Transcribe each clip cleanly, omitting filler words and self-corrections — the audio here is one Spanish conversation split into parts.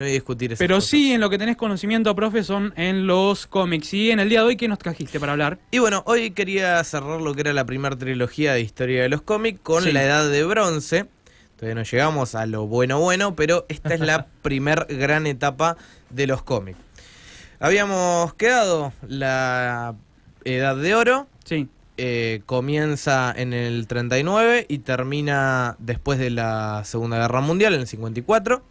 No voy a discutir esas Pero cosas. sí, en lo que tenés conocimiento, profe, son en los cómics. Y en el día de hoy, ¿qué nos trajiste para hablar? Y bueno, hoy quería cerrar lo que era la primera trilogía de historia de los cómics con Sí. la Edad de Bronce. Todavía no llegamos a lo bueno, pero esta es la primer gran etapa de los cómics. Habíamos quedado la Edad de Oro, Sí. comienza en el 39 y termina después de la Segunda Guerra Mundial, en el 54.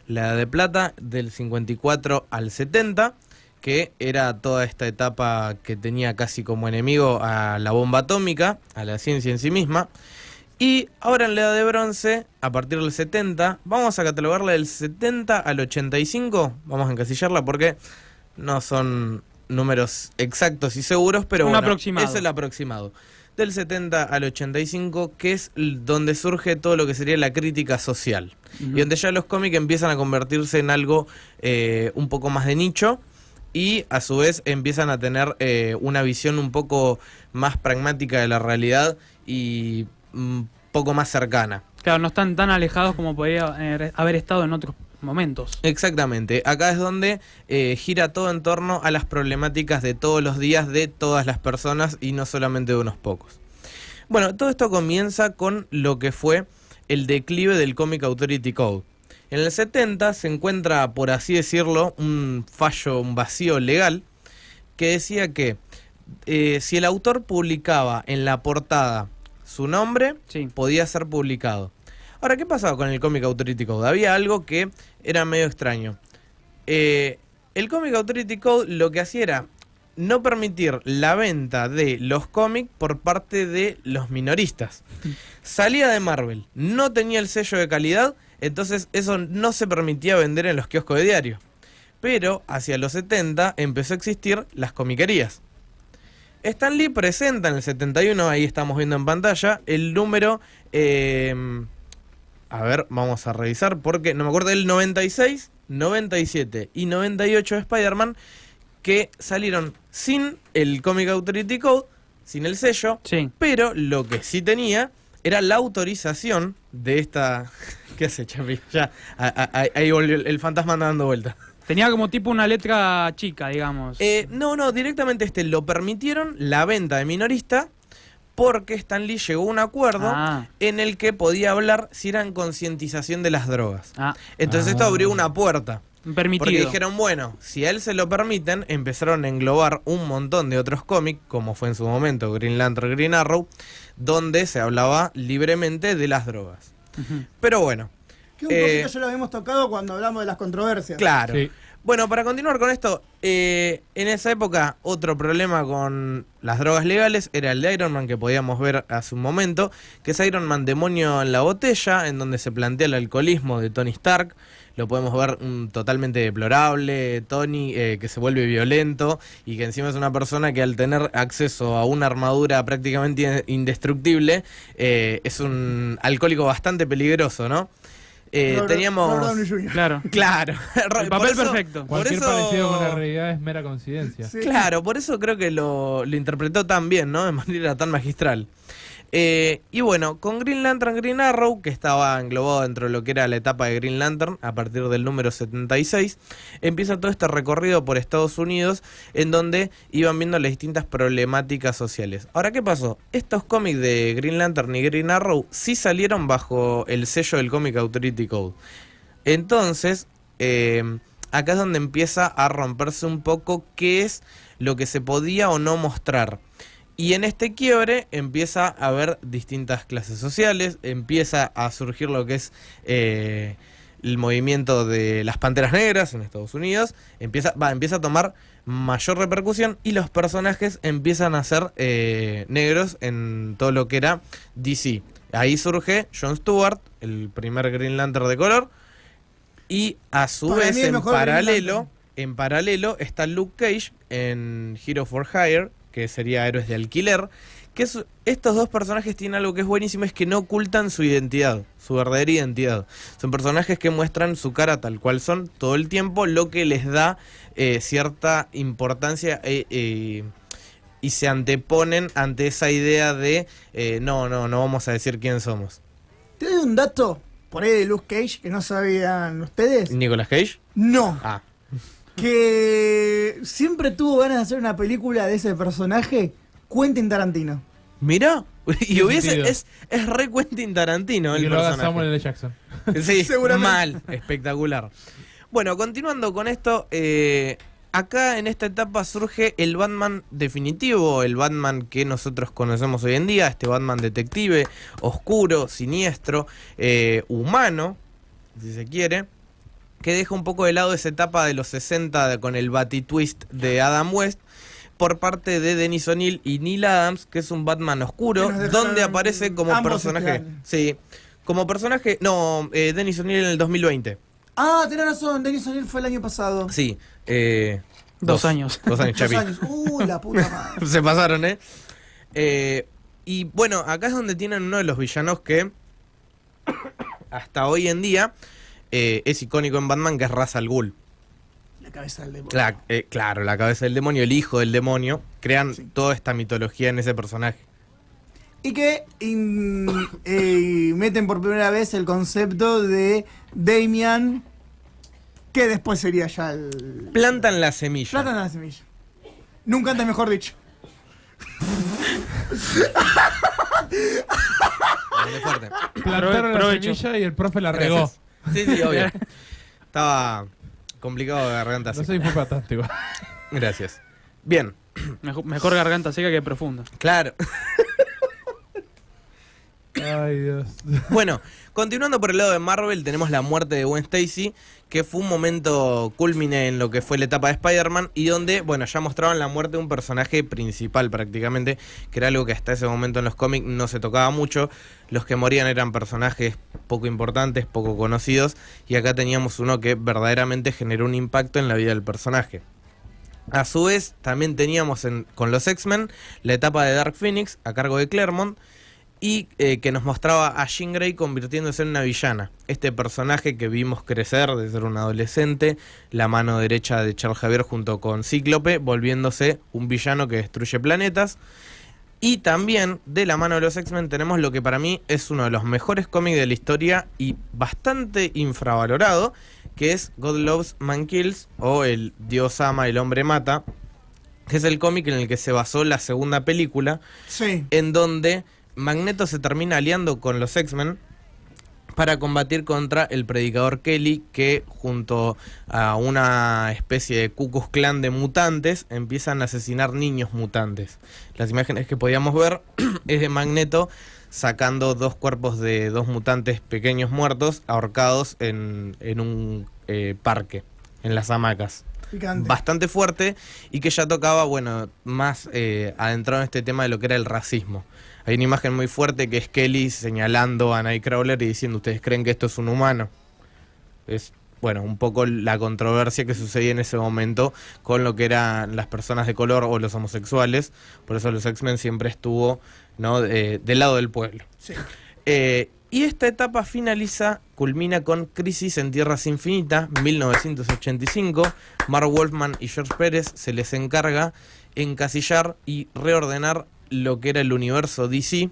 La Edad de Plata, del 54 al 70, que era toda esta etapa que tenía casi como enemigo a la bomba atómica, a la ciencia en sí misma. Y ahora en la Edad de Bronce, a partir del 70, vamos a catalogarla del 70 al 85, vamos a encasillarla porque no son números exactos y seguros, pero Un bueno, aproximado. es el aproximado. Del 70 al 85, que es donde surge todo lo que sería la crítica social. Ujú. Y donde ya los cómics empiezan a convertirse en algo un poco más de nicho y a su vez empiezan a tener una visión un poco más pragmática de la realidad y un poco más cercana. Claro, no están tan alejados como podría haber estado en otros momentos. Exactamente, acá es donde gira todo en torno a las problemáticas de todos los días de todas las personas y no solamente de unos pocos. Bueno, todo esto comienza con lo que fue el declive del Comic Authority Code. En el 70 se encuentra, por así decirlo, un fallo, un vacío legal que decía que si el autor publicaba en la portada su nombre, Sí. podía ser publicado. Ahora, ¿qué pasaba con el Comic Authority Code? Había algo que era medio extraño. El Comic Authority Code lo que hacía era no permitir la venta de los cómics por parte de los minoristas. Salía de Marvel, no tenía el sello de calidad, entonces eso no se permitía vender en los kioscos de diario. Pero hacia los 70 empezó a existir las comiquerías. Stan Lee presenta en el 71, ahí estamos viendo en pantalla, el número... a ver, vamos a revisar porque no me acuerdo, el 96, 97 y 98 de Spider-Man que salieron sin el Comic Authority Code, sin el sello, Sí. pero lo que sí tenía era la autorización de esta... ¿Qué hace, Chapi? Ya, ahí volvió el fantasma anda dando vuelta. Tenía como tipo una letra chica, digamos. No, directamente lo permitieron la venta de minorista porque Stan Lee llegó a un acuerdo Ah. en el que podía hablar si eran concientización de las drogas. Ah, Entonces esto abrió una puerta. permitido. Porque dijeron, bueno, si a él se lo permiten, empezaron a englobar un montón de otros cómics, como fue en su momento Green Lantern, Green Arrow, donde se hablaba libremente de las drogas. Ujú. Pero bueno, Que un poquito ya lo habíamos tocado cuando hablamos de las controversias. claro. Sí. Bueno, para continuar con esto, en esa época otro problema con las drogas legales era el de Iron Man que podíamos ver hace un momento, que es Iron Man Demonio en la Botella, en donde se plantea el alcoholismo de Tony Stark. Lo podemos ver totalmente deplorable, Tony que se vuelve violento y que encima es una persona que al tener acceso a una armadura prácticamente indestructible es un alcohólico bastante peligroso, ¿no? Teníamos... Robert Downey Jr. Claro. Claro. El Por papel eso- perfecto. por Cualquier eso- parecido con la realidad es mera coincidencia. Sí. Claro, por eso creo que lo interpretó tan bien, ¿no? De manera tan magistral. Y bueno, con Green Lantern, Green Arrow, que estaba englobado dentro de lo que era la etapa de Green Lantern, a partir del número 76, empieza todo este recorrido por Estados Unidos, en donde iban viendo las distintas problemáticas sociales. Ahora, ¿qué pasó? Estos cómics de Green Lantern y Green Arrow sí salieron bajo el sello del Comic Authority Code. Entonces, acá es donde empieza a romperse un poco qué es lo que se podía o no mostrar. Y en este quiebre empieza a haber distintas clases sociales, empieza a surgir lo que es el movimiento de las Panteras Negras en Estados Unidos, empieza a tomar mayor repercusión y los personajes empiezan a ser negros en todo lo que era DC. Ahí surge Jon Stewart, el primer Green Lantern de color, y a su Para vez mí el mejor en paralelo está Luke Cage en Hero for Hire, que sería Héroes de Alquiler, que estos dos personajes tienen algo que es buenísimo, es que no ocultan su identidad, su verdadera identidad. Son personajes que muestran su cara tal cual son todo el tiempo, lo que les da cierta importancia y se anteponen ante esa idea de no vamos a decir quién somos. Te doy un dato por ahí de Luke Cage, que no sabían ustedes. ¿Nicolas Cage? No. Ah, Que siempre tuvo ganas de hacer una película de ese personaje, Quentin Tarantino. mira, y Tiene hubiese, sentido. es re Quentin Tarantino Y el que lo haga personaje. Samuel L. Jackson. Sí, Seguramente. mal, espectacular. Bueno, continuando con esto, acá en esta etapa surge el Batman definitivo, el Batman que nosotros conocemos hoy en día, este Batman detective, oscuro, siniestro, humano, si se quiere, que deja un poco de lado esa etapa de los 60 con el Batitwist de Adam West, por parte de Dennis O'Neil y Neil Adams, que es un Batman oscuro, Que nos dejaron donde aparece como ambos personaje. este año. Sí, como personaje. No, Dennis O'Neil en el 2020. Ah, tenés razón, Denis O'Neill fue el año pasado. Sí. 2 años. 2 años, 2 Chapi. años. La puta madre. Se pasaron, y bueno, acá es donde tienen uno de los villanos que hasta hoy en día es icónico en Batman, que es Ra's al Ghul. La cabeza del demonio. Claro, la cabeza del demonio, el hijo del demonio. Crean Sí. toda esta mitología en ese personaje. Y que meten por primera vez el concepto de Damian, que después sería ya el... Plantan la semilla. Plátano a la semilla. Nunca antes mejor dicho. Dale, fuerte. Plantaron la Provecho. semilla y el profe la regó. Gracias. Sí, obvio. Estaba complicado de garganta. No seca. sé si fue fantástico. Gracias. Bien, Mejor garganta seca que profunda. claro. Ay, Dios. Bueno, continuando por el lado de Marvel, tenemos la muerte de Gwen Stacy, que fue un momento culmine en lo que fue la etapa de Spider-Man y donde, bueno, ya mostraban la muerte de un personaje principal prácticamente, que era algo que hasta ese momento en los cómics no se tocaba mucho. Los que morían eran personajes poco importantes, poco conocidos, y acá teníamos uno que verdaderamente generó un impacto en la vida del personaje. A su vez, también teníamos con los X-Men la etapa de Dark Phoenix a cargo de Claremont, y que nos mostraba a Jean Grey convirtiéndose en una villana. Este personaje que vimos crecer de ser un adolescente, la mano derecha de Charles Xavier junto con Cíclope, volviéndose un villano que destruye planetas. Y también de la mano de los X-Men tenemos lo que para mí es uno de los mejores cómics de la historia y bastante infravalorado, que es God Loves, Man Kills, o El Dios ama, el hombre mata, que es el cómic en el que se basó la segunda película, Sí. en donde Magneto se termina aliando con los X-Men para combatir contra el Predicador Kelly, que junto a una especie de Ku Klux Klan de mutantes empiezan a asesinar niños mutantes. Las imágenes que podíamos ver es de Magneto sacando 2 cuerpos de 2 mutantes pequeños muertos ahorcados en un parque, en las hamacas. Picante. Bastante fuerte, y que ya tocaba, bueno, más adentrado en este tema de lo que era el racismo. Hay una imagen muy fuerte que es Kelly señalando a Nightcrawler y diciendo: ¿ustedes creen que esto es un humano? Es, bueno, un poco la controversia que sucedía en ese momento con lo que eran las personas de color o los homosexuales. Por eso los X-Men siempre estuvo, ¿no?, del lado del pueblo. Sí. Y esta etapa culmina con Crisis en Tierras Infinitas, 1985. Mark Wolfman y George Pérez se les encarga encasillar y reordenar lo que era el universo DC.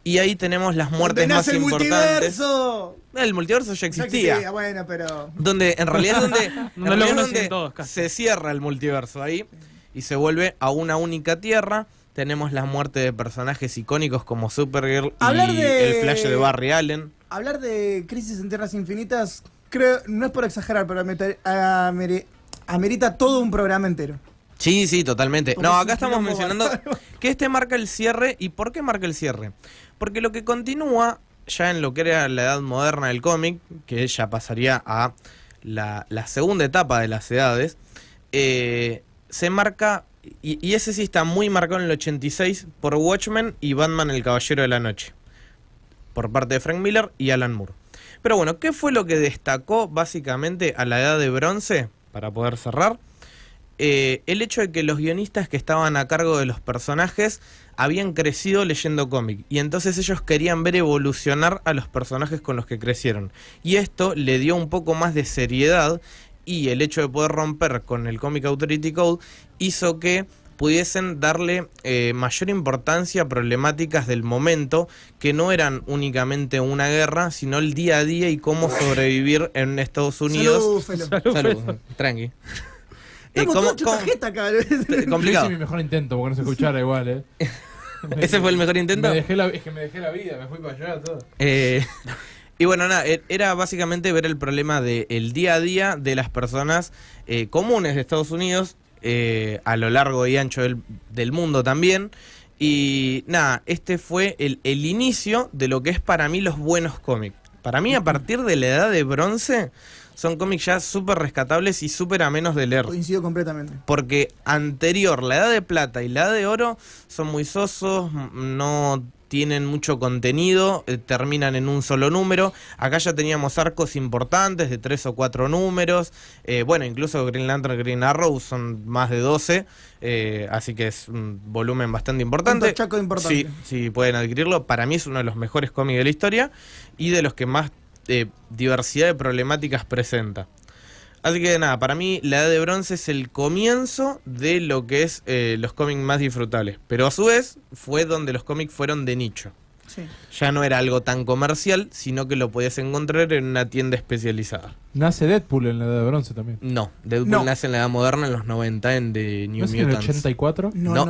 Y ahí tenemos las muertes Donde más nace el importantes. multiverso. El multiverso ya Ya existía. bueno, pero... Donde en realidad es donde, en Donde realidad lo es conocen donde todos, casi. se cierra el multiverso ahí y se vuelve a una única tierra. Tenemos la muerte de personajes icónicos como Supergirl Hablar y de- el Flash de Barry Allen. Hablar de Crisis en Tierras Infinitas, creo, no es por exagerar, pero amerita todo un programa entero. Sí, sí, totalmente. Como No, es acá un estamos quilombo mencionando bárbaro. que este marca el cierre. ¿Y por qué marca el cierre? Porque lo que continúa ya en lo que era la edad moderna del cómic, que ya pasaría a la segunda etapa de las edades, se marca, y ese sí está muy marcado en el 86, por Watchmen y Batman el Caballero de la Noche, por parte de Frank Miller y Alan Moore. Pero bueno, ¿qué fue lo que destacó básicamente a la edad de bronce, para poder cerrar? El hecho de que los guionistas que estaban a cargo de los personajes habían crecido leyendo cómic, y entonces ellos querían ver evolucionar a los personajes con los que crecieron, y esto le dio un poco más de seriedad, y el hecho de poder romper con el Comic Authority Code hizo que pudiesen darle mayor importancia a problemáticas del momento que no eran únicamente una guerra, sino el día a día y cómo sobrevivir en Estados Unidos. Felo. Salud, tranqui. Estamos ¿Cómo- todos cómo- tarjeta, cabrón. Yo complicado. hice mi mejor intento porque no se escuchara igual, ¿Ese fue el mejor intento? Es que me dejé la vida, me fui para allá, todo. Y bueno, nada, era básicamente ver el problema del día a día de las personas comunes de Estados Unidos, a lo largo y ancho del mundo también. Y nada, este fue el inicio de lo que es para mí los buenos cómics. Para mí, a partir de la edad de bronce, son cómics ya súper rescatables y súper amenos de leer. Coincido completamente. Porque anterior, la edad de plata y la edad de oro son muy sosos, no tienen mucho contenido, terminan en un solo número. Acá ya teníamos arcos importantes de 3 o 4 números. Bueno, incluso Green Lantern, Green Arrow son más de 12, así que es un volumen bastante importante. Un tochaco importante. Sí, pueden adquirirlo. Para mí es uno de los mejores cómics de la historia y de los que más diversidad de problemáticas presenta. Así que nada, para mí la edad de bronce es el comienzo de lo que es los cómics más disfrutables. Pero a su vez fue donde los cómics fueron de nicho. Sí. Ya no era algo tan comercial, sino que lo podías encontrar en una tienda especializada. Nace Deadpool en la edad de bronce también. No, Deadpool No. nace en la edad moderna en los 90 en The ¿No New es en el Mutants. 84? No,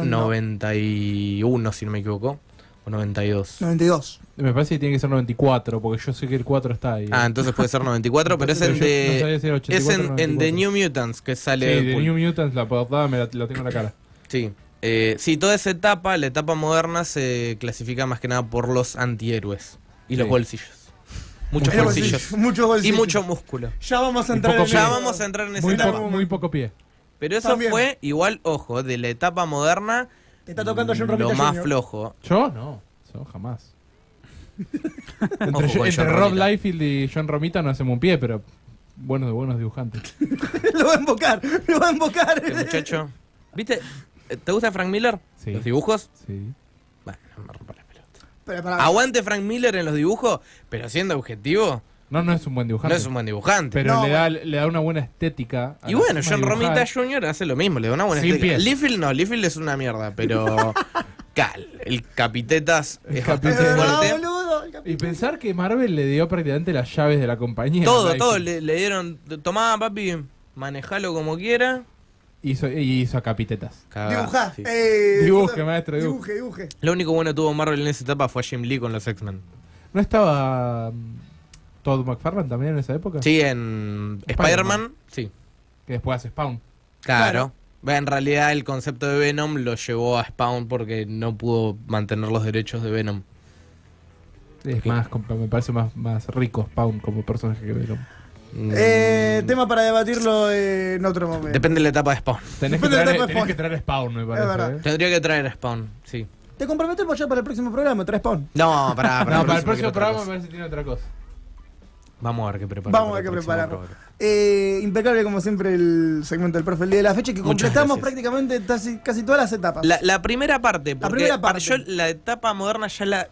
91 si no me equivoco. O 92. 92. Me parece que tiene que ser 94, porque yo sé que el 4 está ahí. Ah, entonces puede ser 94, pero es Entonces, en, yo no sabía si era es 84 o en The 94. New Mutants que Sí, sale de Deadpool. New Mutants, la portada la tengo en la cara. Sí. Sí, toda esa etapa, la etapa moderna, se clasifica más que nada por los antihéroes y los Sí. bolsillos. Muchos Muchos bolsillos. Muchos Y bolsillos. mucho músculo. Ya vamos a Y entrar poco en Ya eso. vamos a entrar en esa Muy, etapa. muy poco pie. Pero eso También. fue, igual, ojo, de la etapa moderna, Te está tocando John Romita lo más Jr. flojo. ¿Yo? No, yo jamás. Ojo con entre John Rob Romita. Liefeld y John Romita no hacemos un pie, pero buenos dibujantes. Lo va a invocar. Lo va a invocar. Este muchacho. ¿Viste? ¿Te gusta Frank Miller? Sí. ¿Los dibujos? Sí. Bueno, no me rompa la pelota. Pero pará. Aguante Frank Miller en los dibujos, pero siendo objetivo, No es un buen dibujante. no es un buen dibujante. Pero No, le da una buena estética. a Y la bueno, forma John de Romita dibujar. Jr. hace lo mismo, le da una buena Sin estética. pies. Liefeld no, Liefeld es una mierda, pero el Capitetas es Es bastante verdad, fuerte. boludo. Y pensar que Marvel le dio prácticamente las llaves de la compañía. Todo, a todo, Liefeld. le dieron, tomá papi, manejalo como quiera. Hizo a Capitetas. Cagá, Dibujá. sí. Dibuje, maestro, dibuje. Dibuje. Lo único bueno que tuvo Marvel en esa etapa fue a Jim Lee con los X-Men. ¿No estaba Todd McFarlane también en esa época? Sí, en Spider-Man. Spider-Man, sí, Que después hace Spawn. claro. En realidad el concepto de Venom lo llevó a Spawn porque no pudo mantener los derechos de Venom. Es Sí. me parece más rico Spawn como personaje que Venom. Tema para debatirlo en otro momento. Depende de la etapa de Spawn. Tenés, Depende de la etapa de tenés Spawn. que traer Spawn, me verdad. parece. ¿eh? Tendría que traer a Spawn, sí. Te comprometemos ya para el próximo programa, traes Spawn. No, para No, para el próximo quiero otra programa me cosa. parece que tiene otra cosa. Vamos a ver qué preparamos. Vamos a ver qué para el próximo preparamos. programa. Impecable como siempre el segmento del profe el día de la fecha que Muchas completamos gracias. prácticamente casi todas las etapas. La primera parte, porque primera parte. yo la etapa moderna ya la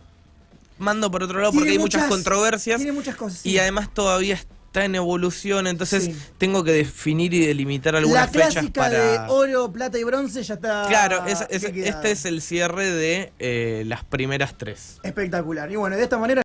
mando por otro lado Tiene porque hay muchas controversias Tiene muchas cosas. sí. y además todavía está en evolución, entonces Sí. tengo que definir y delimitar la algunas fechas clásica para... de oro, plata y bronce ya está. Claro, liquidada. este es el cierre de las primeras 3. Espectacular. Y bueno, de esta manera